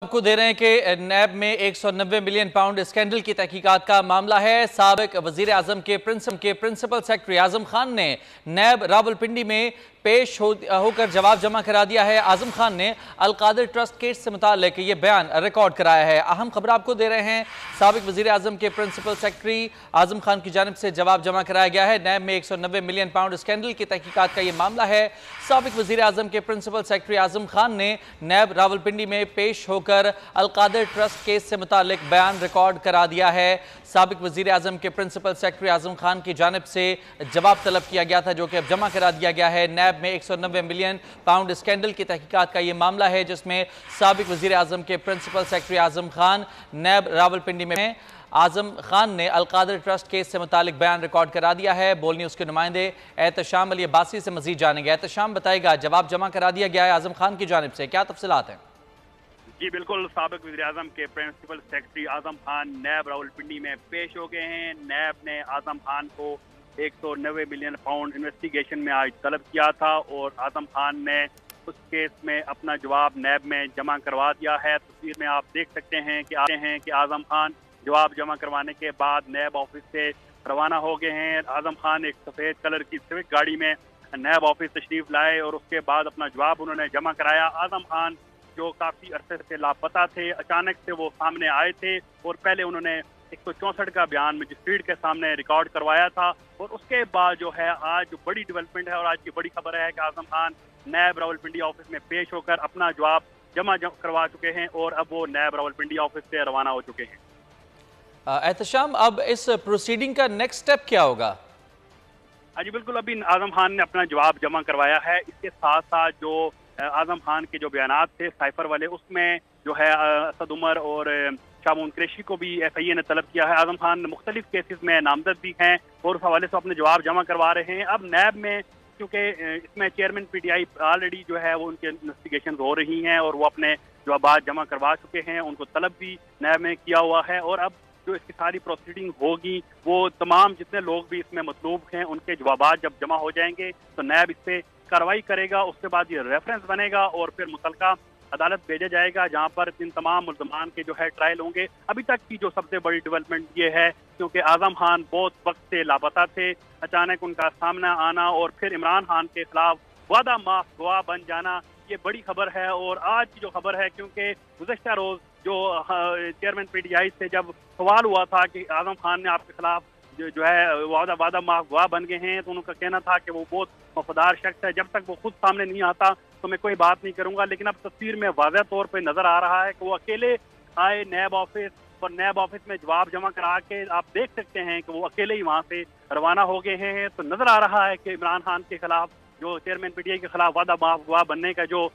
आपको दे रहे हैं कि नैब में 190 मिलियन पाउंड स्कैंडल की तहकीकात का मामला है। साबिक वजीर आजम के प्रिंसिपल सेक्रेटरी आजम खान ने नैब रावलपिंडी में पेश होकर जवाब जमा करा दिया है। आजम खान ने अलकादिर ट्रस्ट केस से मुतालिक ये बयान रिकॉर्ड कराया है। अहम खबर आपको दे रहे हैं, साबिक वजीर आजम के प्रिंसिपल सेक्रेटरी आजम खान की जानिब से जवाब जमा कराया गया है। नैब में 190 मिलियन पाउंड स्कैंडल की तहकीकात का ये मामला है। साबिक वजीर आजम के प्रिंसिपल सेक्रेटरी आजम खान ने नैब रावलपिंडी में पेश होकर अलकादिर ट्रस्ट केस से मुतालिक बयान रिकॉर्ड करा दिया है। साबिक वजीर आजम के प्रिंसिपल सेक्रेटरी आजम खान की जानिब से जवाब तलब किया गया था, जो कि अब जमा करा दिया गया है। नैब में 190 मिलियन पाउंड स्कैंडल की तहकीकात का यह मामला है, जिसमें साबिक वजीर आजम के प्रिंसिपल सेक्रेटरी आजम खान नैब रावलपिंडी में आजम खान ने अलकादिर ट्रस्ट केस से मुतालिक बयान रिकॉर्ड करा दिया है। बोल न्यूज़ के नुमाइंदे एहतशाम अली अब्बासी से मजीद जानेंगे। एहतशाम, बताएगा, जवाब जमा करा दिया गया है आजम खान की जानिब से, क्या तफसीलात हैं? जी बिल्कुल, साबिक वज़ीर आज़म के प्रिंसिपल सेक्रेटरी आजम खान नैब रावलपिंडी में पेश हो गए हैं। नैब ने आजम खान को 190 मिलियन पाउंड इन्वेस्टिगेशन में आज तलब किया था और आजम खान ने उस केस में अपना जवाब नैब में जमा करवा दिया है। तस्वीर में आप देख सकते हैं कि आजम खान जवाब जमा करवाने के बाद नैब ऑफिस से रवाना हो गए हैं। आजम खान एक सफ़ेद कलर की स्विफ्ट गाड़ी में नैब ऑफिस तशरीफ लाए और उसके बाद अपना जवाब उन्होंने जमा कराया। आजम खान जो काफ़ी अरसे से लापता थे, अचानक से वो सामने आए थे और पहले उन्होंने 164 का बयान मजिस्ट्रेट के सामने रिकॉर्ड करवाया था और उसके बाद जो है आज जो बड़ी डेवलपमेंट है और आज की बड़ी खबर है कि आजम खान नैब रावलपिंडी ऑफिस में पेश होकर अपना जवाब जमा करवा चुके हैं और अब वो नैब रावलपिंडी ऑफिस से रवाना हो चुके हैं। एहतशाम, अब इस प्रोसीडिंग का नेक्स्ट स्टेप क्या होगा? जी बिल्कुल, अभी आजम खान ने अपना जवाब जमा करवाया है। इसके साथ साथ जो आजम खान के जो बयानात थे साइफर वाले, उसमें जो है असद उमर और शामून कुरैशी को भी FIA ने तलब किया है। आजम खान मुख्तलिफ केसेस में नामजद भी हैं और उस हवाले से अपने जवाब जमा करवा रहे हैं। अब नैब में क्योंकि इसमें चेयरमैन PTI ऑलरेडी जो है वो उनके इन्वेस्टिगेशन हो रही हैं और वो अपने जवाब जमा करवा चुके हैं, उनको तलब भी नैब में किया हुआ है और अब जो इसकी सारी प्रोसीडिंग होगी वो तमाम जितने लोग भी इसमें मतलूब हैं उनके जवाब जब जमा हो जाएंगे तो नैब इस पर कार्रवाई करेगा। उसके बाद ये रेफरेंस बनेगा और फिर मुतलका अदालत भेजा जाएगा जहां पर इन तमाम मुल्ज़मान के जो है ट्रायल होंगे। अभी तक की जो सबसे बड़ी डेवलपमेंट ये है क्योंकि आजम खान बहुत वक्त से लापता थे, अचानक उनका सामना आना और फिर इमरान खान के खिलाफ वादा माफ गवाह बन जाना, ये बड़ी खबर है। और आज की जो खबर है, क्योंकि गुज़श्ता रोज जो चेयरमैन PTI से जब सवाल हुआ था कि आजम खान ने आपके खिलाफ जो है वादा माफ गवाह बन गए हैं, तो उनका कहना था कि वो बहुत वफादार शख्स है, जब तक वो खुद सामने नहीं आता तो मैं कोई बात नहीं करूंगा। लेकिन अब तस्वीर में वाज़ह तौर पे नजर आ रहा है कि वो अकेले आए नैब ऑफिस और नैब ऑफिस में जवाब जमा करा के आप देख सकते हैं कि वो अकेले ही वहाँ से रवाना हो गए हैं। तो नजर आ रहा है कि इमरान खान के खिलाफ जो चेयरमैन PTI के खिलाफ वादा माफ गवाह बनने का जो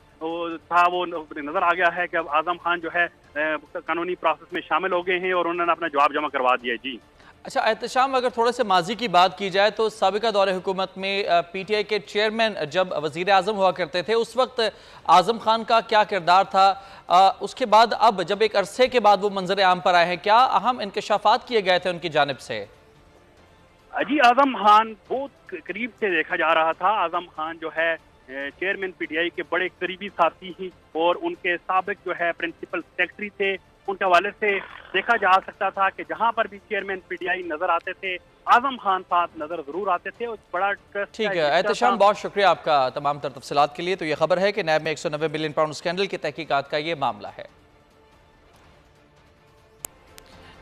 था वो नजर आ गया है कि अब आजम खान जो है कानूनी प्रोसेस में शामिल हो गए हैं और उन्होंने अपना जवाब जमा करवा दिया। जी अच्छा एहतशाम, अगर थोड़े से माजी की बात की जाए तो साबिका दौरे हुकूमत में PTI के चेयरमैन जब वजीर आजम हुआ करते थे उस वक्त आजम खान का क्या किरदार था? उसके बाद अब जब एक अरसे के बाद वो मंजर आम पर आए हैं, क्या अहम इंकशाफात किए गए थे उनकी जानिब से? जी, आजम खान बहुत करीब से देखा जा रहा था। आजम खान जो है चेयरमैन PTI के बड़े करीबी साथी ही और उनके साबिक जो है प्रिंसिपल सेक्रेटरी थे। उनके हवाले से देखा जा सकता था कि जहां पर भी चेयरमैन PTI नजर आते थे आजम खान साथ नजर जरूर आते थे और बड़ा ट्रस्ट। ठीक है एहतशाम, बहुत शुक्रिया आपका तमाम तर तफसीलात के लिए। तो ये खबर है कि नैब में 190 मिलियन पाउंड स्कैंडल की तहकीकात का ये मामला है।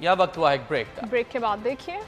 यह वक्त हुआ है ब्रेक का। ब्रेक के बाद देखिए